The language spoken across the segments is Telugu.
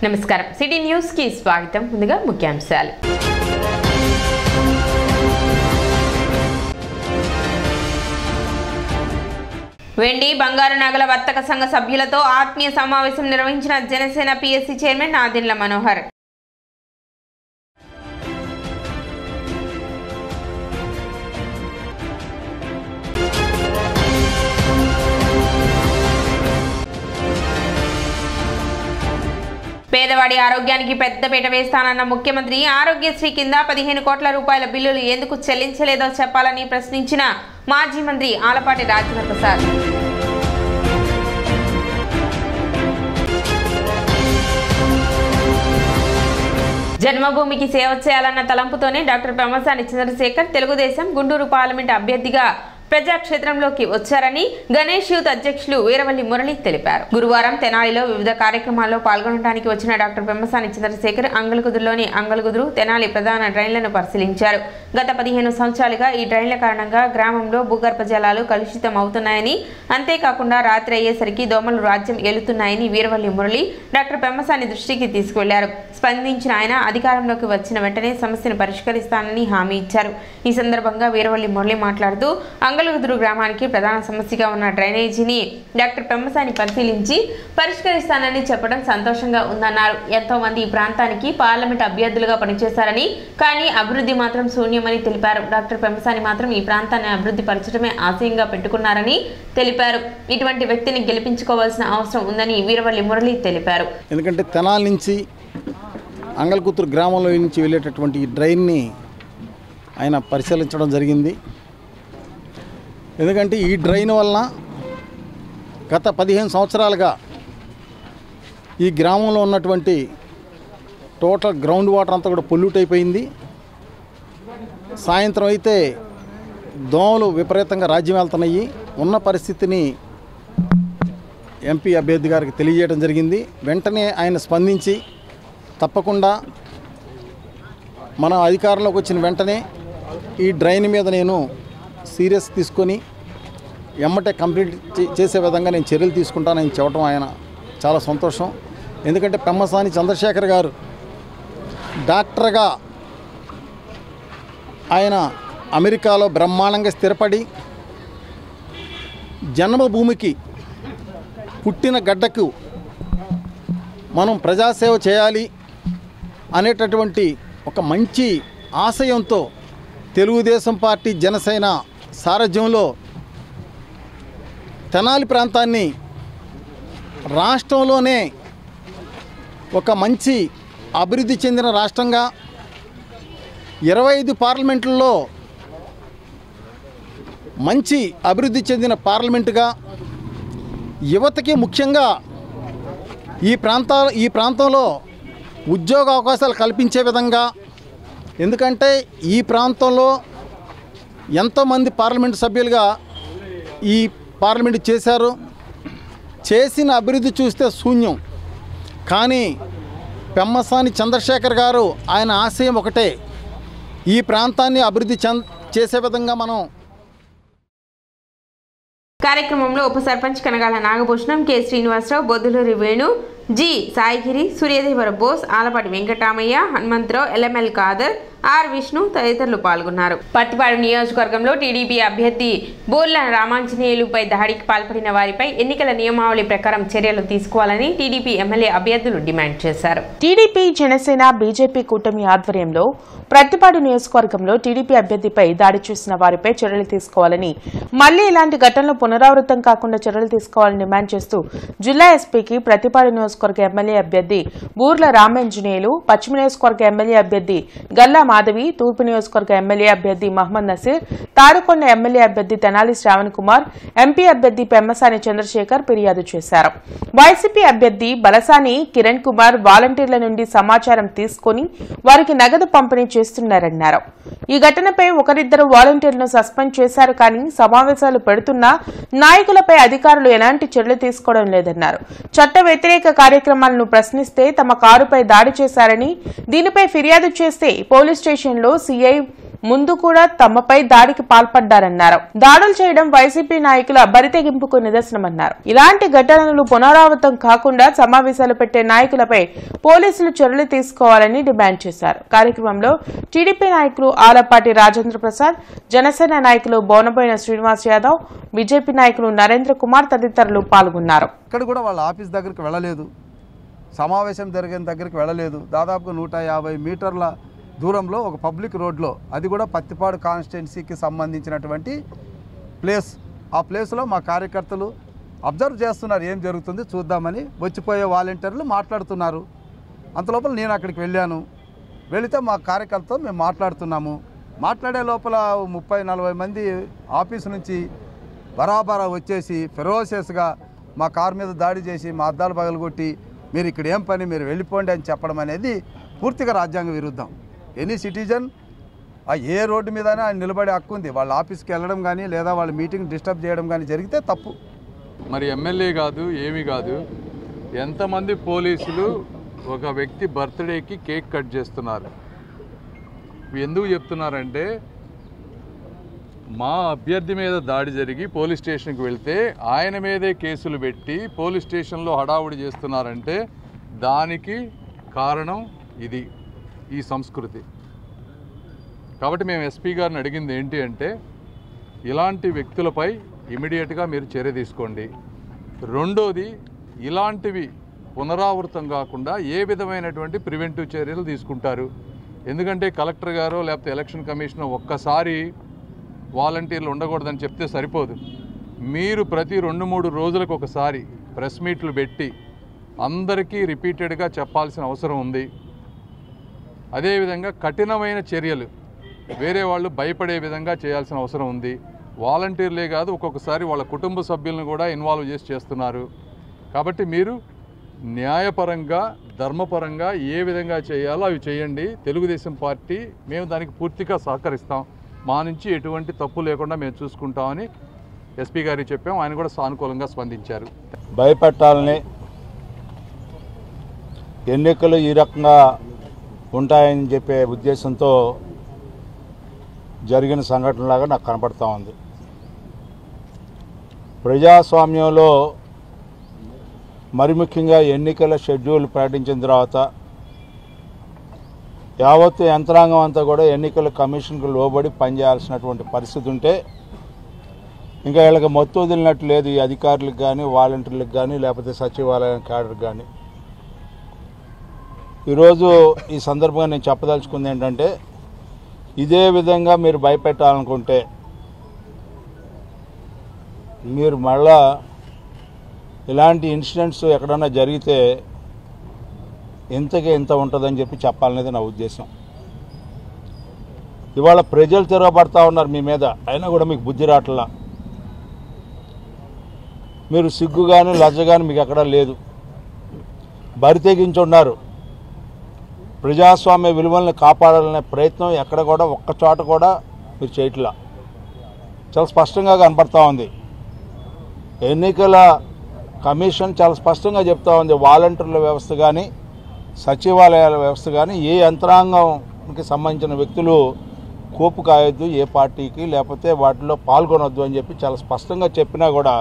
నమస్కారం సిటీ న్యూస్ కి స్వాగతం. ముందుగా ముఖ్యాంశాలు. వెండి బంగారు నగల వర్తక సంఘ సభ్యులతో ఆత్మీయ సమావేశం నిర్వహించిన జనసేన పిఎస్సి చైర్మన్ నాదెండ్ల మనోహర్. పేదవాడి ఆరోగ్యానికి పెద్దపీట వేస్తానన్న ముఖ్యమంత్రి ఆరోగ్యశ్రీ కింద 15 కోట్ల రూపాయల బిల్లులు ఎందుకు చెల్లించలేదో చెప్పాలని ప్రశ్నించిన మాజీ మంత్రి ఆలపాటి రాజేంద్ర ప్రసాద్. జన్మభూమికి సేవ చేయాలన్న తలంపుతోనే డాక్టర్ పెమ్మసాని చంద్రశేఖర్ తెలుగుదేశం గుంటూరు పార్లమెంట్ అభ్యర్థిగా ప్రజాక్షేత్రంలోకి వచ్చారని గణేష్ యూత్ అధ్యక్షులు వీరవల్లి మురళి తెలిపారు. గురువారం తెనాలిలో వివిధ కార్యక్రమాల్లో పాల్గొనడానికి వచ్చిన డాక్టర్ పెమ్మసాని చంద్రశేఖర్ అంగలగుదురులోని అంగలగుదురు తెనాలి ప్రధాన డ్రైన్లను పరిశీలించారు. గత 15 సంవత్సరాలుగా ఈ డ్రైన్ల కారణంగా గ్రామంలో భూగర్భ జలాలు కలుషితం అవుతున్నాయని, అంతేకాకుండా రాత్రి అయ్యేసరికి దోమలు రాజ్యం ఏలుతున్నాయని వీరవల్లి మురళి డాక్టర్ పెమ్మసాని దృష్టికి తీసుకువెళ్లారు. స్పందించిన ఆయన అధికారంలోకి వచ్చిన వెంటనే సమస్యను పరిష్కరిస్తానని హామీ ఇచ్చారు. ఈ సందర్భంగా వీరవల్లి మురళి మాట్లాడుతూ అంగలగుదురు గ్రామానికి ప్రధాన సమస్యగా ఉన్న డ్రైనేజీని డాక్టర్ పెమ్మసాని పరిశీలించి పరిష్కరిస్తానని చెప్పడం సంతోషంగా ఉందన్నారు. ఎంతో మంది ఈ ప్రాంతానికి పార్లమెంట్ అభ్యర్థులుగా పనిచేశారని, కానీ అభివృద్ధి మాత్రం శూన్యమని తెలిపారు. డాక్టర్ పెమ్మసాని మాత్రం ఈ ప్రాంతాన్ని అభివృద్ధి పరచడమే ఆశయంగా పెట్టుకున్నారని తెలిపారు. ఇటువంటి వ్యక్తిని గెలిపించుకోవాల్సిన అవసరం ఉందని వీరవల్లి మురళి తెలిపారు. ఎందుకంటే తెనాలి నుంచి అంగలగుదురు గ్రామంలో నుంచి వెళ్ళేటటువంటి ఈ డ్రైన్ని ఆయన పరిశీలించడం జరిగింది. ఎందుకంటే ఈ డ్రైన్ వలన గత 15 సంవత్సరాలుగా ఈ గ్రామంలో ఉన్నటువంటి టోటల్ గ్రౌండ్ వాటర్ అంతా కూడా పొల్యూట్ అయిపోయింది. సాయంత్రం అయితే దోమలు విపరీతంగా రాజ్యం వెళ్తున్నాయి. ఉన్న పరిస్థితిని ఎంపీ అభ్యర్థి గారికి తెలియజేయడం జరిగింది. వెంటనే ఆయన స్పందించి తప్పకుండా మన అధికారంలోకి వచ్చిన వెంటనే ఈ డ్రైన్ మీద నేను సీరియస్ తీసుకొని ఎమ్మటే కంప్లీట్ చేసే విధంగా నేను చర్యలు తీసుకుంటానని చెప్పడం ఆయన చాలా సంతోషం. ఎందుకంటే పెమ్మసాని చంద్రశేఖర్ గారు డాక్టర్గా ఆయన అమెరికాలో బ్రహ్మాండంగా స్థిరపడి జన్మభూమికి పుట్టిన గడ్డకు మనం ప్రజాసేవ చేయాలి అనేటటువంటి ఒక మంచి ఆశయంతో తెలుగుదేశం పార్టీ జనసేన సారథ్యంలో తెనాలి ప్రాంతాన్ని రాష్ట్రంలోనే ఒక మంచి అభివృద్ధి చెందిన రాష్ట్రంగా 25 పార్లమెంట్లలో మంచి అభివృద్ధి చెందిన పార్లమెంటుగా యువతకి ముఖ్యంగా ఈ ప్రాంతంలో ఉద్యోగ అవకాశాలు కల్పించే విధంగా, ఎందుకంటే ఈ ప్రాంతంలో ఎంతోమంది పార్లమెంటు సభ్యులుగా ఈ పార్లమెంటు చేశారు. చేసిన అభివృద్ధి చూస్తే శూన్యం. కానీ పెమ్మసాని చంద్రశేఖర్ గారు ఆయన ఆశయం ఒకటే, ఈ ప్రాంతాన్ని అభివృద్ధి చేసే విధంగా మనం. కార్యక్రమంలో ఉప sarpanch Kanagala Nagabhushanam, K Srinivasarao, Bodduluri Venu, G Saigiri, Suryadevara Bose, Alapati Venkataramaiah, Hanumantharao, LML Khader, R Vishnu తదితరులు పాల్గొన్నారు. పత్తిపాడు నియోజకవర్గంలో టీడీపీ అభ్యర్థి బోర్ల రామాంజనేయులుపై దాడికి పాల్పడిన వారిపై ఎన్నికల నియమావళి ప్రకారం చర్యలు తీసుకోవాలని టీడీపీ ఎమ్మెల్యే అభ్యర్థులు డిమాండ్ చేశారు. టీడీపీ జనసేన బీజేపీ కూటమి ఆధ్వర్యంలో ప్రత్తిపాడు నియోజకవర్గంలో టీడీపీ అభ్యర్థిపై దాడి చేసిన వారిపై చర్యలు తీసుకోవాలని, మళ్లీ ఇలాంటి ఘటనలు పునరావృతం కాకుండా చర్యలు తీసుకోవాలని డిమాండ్ చేస్తూ జిల్లా ఎస్పీకి ప్రత్తిపాడు నియోజకవర్గ ఎమ్మెల్యే అభ్యర్థి బూర్ల రామాంజనేయులు, పశ్చిమ నియోజకవర్గ ఎమ్మెల్యే అభ్యర్థి గల్లా మాధవి, తూర్పు నియోజకవర్గ ఎమ్మెల్యే అభ్యర్థి మహమ్మద్ నసీర్, తారుకొండ ఎమ్మెల్యే అభ్యర్థి తెనాలి శ్రావణ్ కుమార్, ఎంపీ అభ్యర్థి పెమ్మసాని చంద్రశేఖర్ ఫిర్యాదు చేశారు. వైసీపీ అభ్యర్థి బలసాని కిరణ్ కుమార్ వాలంటీర్ల నుండి సమాచారం తీసుకుని వారికి నగదు పంపిణీ చేస్తున్నారన్నారు. ఈ ఘటనపై ఒకరిద్దరు వాలంటీర్లను సస్పెండ్ చేశారు, కానీ సమావేశాలు పెడుతున్నా నాయకులపై అధికారులు ఎలాంటి చర్యలు తీసుకోవడం లేదన్నారు. చట్ట వ్యతిరేక కార్యక్రమాలను ప్రశ్నిస్తే తమ కారుపై దాడి చేశారని, దీనిపై ఫిర్యాదు చేస్తే పోలీస్ స్టేషన్లో సీఐ ముందు కూడా తమపై దాడికి పాల్పడ్డారన్నారు. దాడులు చేయడం వైసీపీ నాయకుల బరితెగింపుకు నిదర్శనమన్నారు. ఇలాంటి ఘటనలు పునరావృతం కాకుండా సమావేశాలు పెట్టే నాయకులపై పోలీసులు చర్యలు తీసుకోవాలని డిమాండ్ చేశారు. కార్యక్రమంలో టీడీపీ నాయకులు ఆలపాటి రాజేంద్ర ప్రసాద్, జనసేన నాయకులు బోనబోయిన శ్రీనివాస్ యాదవ్, బీజేపీ నాయకులు నరేంద్ర కుమార్ తదితరులు పాల్గొన్నారు. ఇక్కడ కూడా వాళ్ళ ఆఫీస్ దగ్గరికి వెళ్ళలేదు, సమావేశం జరిగిన దగ్గరికి వెళ్ళలేదు. దాదాపుగా 150 మీటర్ల దూరంలో ఒక పబ్లిక్ రోడ్లో, అది కూడా పత్తిపాడు కాన్స్టిట్యున్సీకి సంబంధించినటువంటి ప్లేస్. ఆ ప్లేస్లో మా కార్యకర్తలు అబ్జర్వ్ చేస్తున్నారు, ఏం జరుగుతుంది చూద్దామని. వచ్చిపోయే వాలంటీర్లు మాట్లాడుతున్నారు. అంతలోపల నేను అక్కడికి వెళ్ళాను. వెళితే మా కార్యకర్తతో మేము మాట్లాడుతున్నాము. మాట్లాడే లోపల 30-40 మంది ఆఫీసు నుంచి బరాబరా వచ్చేసి ఫెరోషియస్గా మా కారు మీద దాడి చేసి మా అద్దాలు పగలగొట్టి, మీరు ఇక్కడ ఏం పని, మీరు వెళ్ళిపోండి అని చెప్పడం అనేది పూర్తిగా రాజ్యాంగ విరుద్ధం. ఎనీ సిటిజన్ ఏ రోడ్డు మీదైనా ఆయన నిలబడే హక్కు ఉంది. వాళ్ళ ఆఫీస్కి వెళ్ళడం కానీ లేదా వాళ్ళ మీటింగ్ డిస్టర్బ్ చేయడం కానీ జరిగితే తప్పు. మరి ఎమ్మెల్యే కాదు, ఏమీ కాదు, ఎంతమంది పోలీసులు ఒక వ్యక్తి బర్త్డేకి కేక్ కట్ చేస్తున్నారు. ఎందుకు చెప్తున్నారంటే, మా అభ్యర్థి మీద దాడి జరిగి పోలీస్ స్టేషన్కి వెళ్తే ఆయన మీదే కేసులు పెట్టి పోలీస్ స్టేషన్లో హడావుడి చేస్తున్నారంటే దానికి కారణం ఇది, ఈ సంస్కృతి. కాబట్టి మేము ఎస్పీ గారిని అడిగింది ఏంటి అంటే, ఇలాంటి వ్యక్తులపై ఇమీడియట్గా మీరు చర్య తీసుకోండి. రెండోది, ఇలాంటివి పునరావృతం కాకుండా ఏ విధమైనటువంటి ప్రివెంటివ్ చర్యలు తీసుకుంటారు. ఎందుకంటే కలెక్టర్ గారు లేకపోతే ఎలక్షన్ కమిషనర్ ఒక్కసారి వాలంటీర్లు ఉండకూడదని చెప్తే సరిపోదు. మీరు ప్రతి 2-3 రోజులకు ఒకసారి ప్రెస్ మీట్లు పెట్టి అందరికీ రిపీటెడ్గా చెప్పాల్సిన అవసరం ఉంది. అదేవిధంగా కఠినమైన చర్యలు వేరే వాళ్ళు భయపడే విధంగా చేయాల్సిన అవసరం ఉంది. వాలంటీర్లే కాదు, ఒక్కొక్కసారి వాళ్ళ కుటుంబ సభ్యులను కూడా ఇన్వాల్వ్ చేసి చేస్తున్నారు. కాబట్టి మీరు న్యాయపరంగా, ధర్మపరంగా ఏ విధంగా చేయాలో అవి చేయండి. తెలుగుదేశం పార్టీ మేము దానికి పూర్తిగా సహకరిస్తాం. మా నుంచి ఎటువంటి తప్పు లేకుండా మేము చూసుకుంటామని ఎస్పీ గారికి చెప్పాం. ఆయన కూడా సానుకూలంగా స్పందించారు. భయపెట్టాలని, ఎన్నికలు ఈ రకంగా ఉంటాయని చెప్పే ఉద్దేశంతో జరిగిన సంఘటనలాగా నాకు కనపడతా ఉంది. ప్రజాస్వామ్యంలో మరి ముఖ్యంగా ఎన్నికల షెడ్యూల్ ప్రకటించిన తర్వాత యావత్తు యంత్రాంగం అంతా కూడా ఎన్నికల కమిషన్కు లోబడి పనిచేయాల్సినటువంటి పరిస్థితి ఉంటే ఇంకా వీళ్ళకి మొత్తం వదిలినట్టు లేదు. ఈ అధికారులకు కానీ, వాలంటీర్లకు కానీ, లేకపోతే సచివాలయం క్యాడర్కి కానీ. ఈరోజు ఈ సందర్భంగా నేను చెప్పదలుచుకుంది ఏంటంటే, ఇదే విధంగా మీరు భయపెట్టాలనుకుంటే మీరు మళ్ళా ఇలాంటి ఇన్సిడెంట్స్ ఎక్కడన్నా జరిగితే ఇంతకే ఇంత ఉంటుందని చెప్పి చెప్పాలనేది నా ఉద్దేశం. ఇవాళ ప్రజలు తిరగబడతా ఉన్నారు మీ మీద, అయినా కూడా మీకు బుద్ధి రావట్లా. మీరు సిగ్గు కానీ లజ్జ కానీ మీకు ఎక్కడా లేదు. బరి తెగించున్నారు. ప్రజాస్వామ్య విలువలను కాపాడాలనే ప్రయత్నం ఎక్కడ కూడా ఒక్క చోట కూడా మీరు చేయట్లా. చాలా స్పష్టంగా కనపడతా ఉంది. ఎన్నికల కమిషన్ చాలా స్పష్టంగా చెప్తా ఉంది, వాలంటీర్ల వ్యవస్థ కానీ, సచివాలయాల వ్యవస్థ కానీ, ఏ యంత్రాంగంకి సంబంధించిన వ్యక్తులు కోపు కాయొద్దు, ఏ పార్టీకి లేకపోతే వాటిలో పాల్గొనొద్దు అని చెప్పి చాలా స్పష్టంగా చెప్పినా కూడా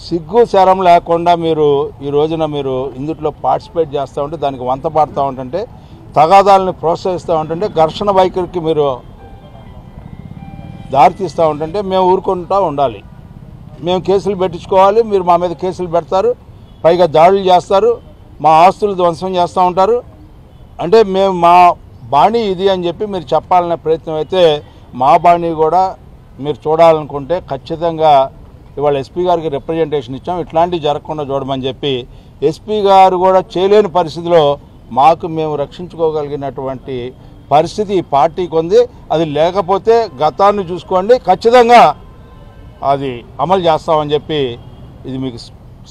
సిగ్గు శరం లేకుండా మీరు ఈ రోజున మీరు ఇందులో పార్టిసిపేట్ చేస్తూ ఉంటే, దానికి వంత పాడుతూ ఉంటుంటే, తగాదాలని ప్రోత్సహిస్తూ ఉంటుంటే, ఘర్షణ వైఖరికి మీరు దారితీస్తూ ఉంటుంటే మేము ఊరుకుంటూ ఉండాలి. మేము కేసులు పెట్టించుకోవాలి, మీరు మా మీద కేసులు పెడతారు, పైగా దాడులు చేస్తారు, మా ఆస్తులు ధ్వంసం చేస్తూ ఉంటారు అంటే మేము మా బాణీ ఇది అని చెప్పి మీరు చెప్పాలనే ప్రయత్నం అయితే, మా బాణీ కూడా మీరు చూడాలనుకుంటే ఖచ్చితంగా ఇవాళ ఎస్పీ గారికి రిప్రజెంటేషన్ ఇచ్చాం, ఇట్లాంటివి జరగకుండా చూడమని చెప్పి. ఎస్పీ గారు కూడా చేయలేని పరిస్థితిలో మాకు మేము రక్షించుకోగలిగినటువంటి పరిస్థితి ఈ పార్టీకి ఉంది. అది లేకపోతే గతాన్ని చూసుకోండి, ఖచ్చితంగా అది అమలు చేస్తామని చెప్పి ఇది మీకు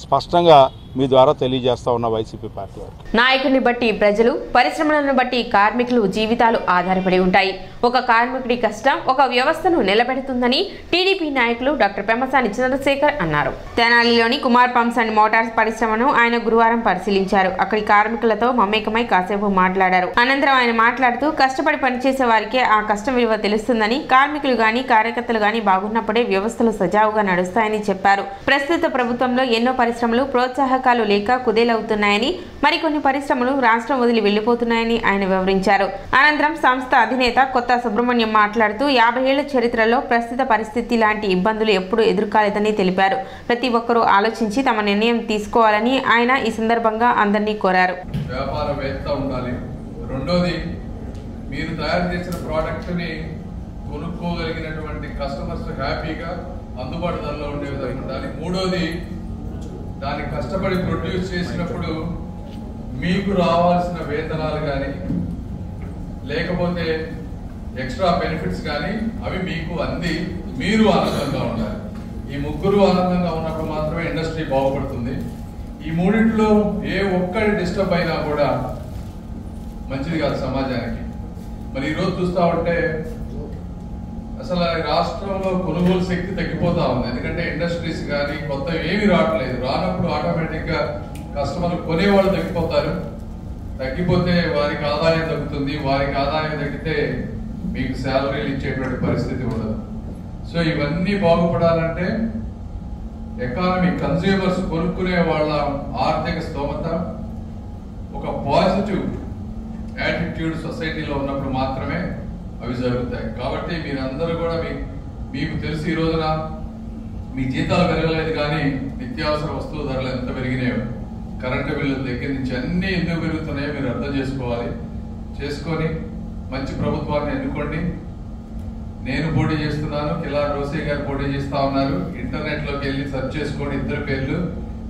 స్పష్టంగా మీ ద్వారా తెలియజేస్తా ఉన్న వైసీపీ పార్టీ వారికి. నాయకుడిని బట్టి ప్రజలు, పరిశ్రమలను బట్టి కార్మికులు జీవితాలు ఆధారపడి ఉంటాయి. ఒక కార్మికుడి కష్టం ఒక వ్యవస్థను నిలబెడుతుందని టీడీపీ నాయకులు డాక్టర్ పెమ్మసాని చంద్రశేఖర్ అన్నారు. తెనాలిలోని కుమార్ పంప్స్ అండ్ మోటార్స్ పరిశ్రమను ఆయన గురువారం పరిశీలించారు. అక్కడి కార్మికులతో మమేకమై కాసేపు మాట్లాడారు. అనంతరం ఆయన మాట్లాడుతూ కష్టపడి పనిచేసే వారికే ఆ కష్టం విలువ తెలుస్తుందని, కార్మికులు గాని కార్యకర్తలు గాని బాగున్నప్పుడే వ్యవస్థలు సజావుగా నడుస్తాయని చెప్పారు. ప్రస్తుత ప్రభుత్వంలో ఎన్నో పరిశ్రమలు ప్రోత్సాహకాలు లేక కుదేలవుతున్నాయని, మరికొన్ని పరిశ్రమలు రాష్ట్రం వదిలి వెళ్లిపోతున్నాయని ఆయన వివరించారు. అనంతరం సంస్థ అధినేత కొత్త సుబ్రహ్మణ్యం మాట్లాడుతూ 50 ఏళ్ల చరిత్రలో ప్రస్తుత పరిస్థితి లాంటి ఇబ్బందులు ఎప్పుడూ ఎదుర్కాలేదని తెలిపారు. ప్రతి ఒక్కరూ ఆలోచించి తమ నిర్ణయం తీసుకోవాలని ఆయన ఈ సందర్భంగా అందరినీ కోరారు. వ్యాపారవేత్త ఉండాలి. రెండోది, మీరు తయారు చేసిన ప్రోడక్ట్ని కొనుక్కోగలిగినటువంటి కస్టమర్స్ హ్యాపీగా అందుబాటు ధరలో ఉండే విధంగా ఉండాలి. మూడోది, దాన్ని కష్టపడి ప్రొడ్యూస్ చేసినప్పుడు మీకు రావాల్సిన వేతనాలు కానీ లేకపోతే ఎక్స్ట్రా బెనిఫిట్స్ కానీ అవి మీకు అంది మీరు ఆనందంగా ఉండాలి. ఈ ముగ్గురు ఆనందంగా ఉన్నప్పుడు మాత్రమే ఇండస్ట్రీ బాగుపడుతుంది. ఈ మూడింటిలో ఏ ఒక్కటి డిస్టర్బ్ అయినా కూడా మంచిది కాదు సమాజానికి. మరి ఈరోజు చూస్తూ ఉంటే అసలు రాష్ట్రంలో కొనుగోలు శక్తి తగ్గిపోతా ఉంది. ఎందుకంటే ఇండస్ట్రీస్ కానీ కొత్త ఏమీ రావట్లేదు. రానప్పుడు ఆటోమేటిక్గా కస్టమర్లు కొనేవాళ్ళు తగ్గిపోతారు. తగ్గిపోతే వారికి ఆదాయం తగ్గుతుంది. వారికి ఆదాయం తగ్గితే మీకు శాలరీలు ఇచ్చేటువంటి పరిస్థితి ఉండదు. సో ఇవన్నీ బాగుపడాలంటే ఎకానమీ, కన్స్యూమర్స్ కొనుక్కునే వాళ్ళ ఆర్థిక స్తోమత, ఒక పాజిటివ్ యాటిట్యూడ్ సొసైటీలో ఉన్నప్పుడు మాత్రమే అవి జరుగుతాయి. కాబట్టి మీరందరూ కూడా మీకు తెలిసి ఈ రోజున మీ జీతాలు పెరగలేదు కానీ నిత్యావసర వస్తువుల ధరలు ఎంత పెరిగినాయో, కరెంటు బిల్లుల దగ్గర నుంచి అన్నీ ఎందుకు పెరుగుతున్నాయో మీరు అర్థం చేసుకోవాలి. చేసుకొని మంచి ప్రభుత్వాన్ని ఎన్నుకోండి. నేను పోటీ చేస్తున్నాను, కిలార్ రోసే గారు పోటీ చేస్తా ఉన్నారు. ఇంటర్నెట్లోకి వెళ్ళి సెర్చ్ చేసుకోండి, ఇద్దరు పేర్లు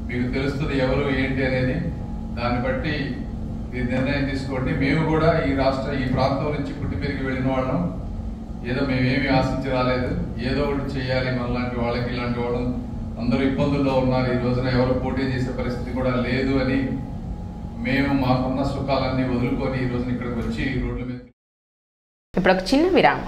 మీకు తెలుస్తుంది ఎవరు ఏంటి అనేది. దాన్ని బట్టి మీరు నిర్ణయం తీసుకోండి. మేము కూడా ఈ ప్రాంతం నుంచి పుట్టి పెరిగి వెళ్ళిన వాళ్ళం. ఏదో మేమేమి ఆశించి రాలేదు. ఏదో ఒకటి చేయాలి మనలాంటి వాళ్ళకి. ఇలాంటి వాళ్ళు అందరూ ఇబ్బందుల్లో ఉన్నారు. ఈ రోజున ఎవరు పోటీ చేసే పరిస్థితి కూడా లేదు అని మేము మాకున్న సుఖాలన్నీ వదులుకొని ఈ రోజున ఇక్కడికి వచ్చి రోడ్ల మీద. ఇప్పుడు ఒక చిన్న విరామం.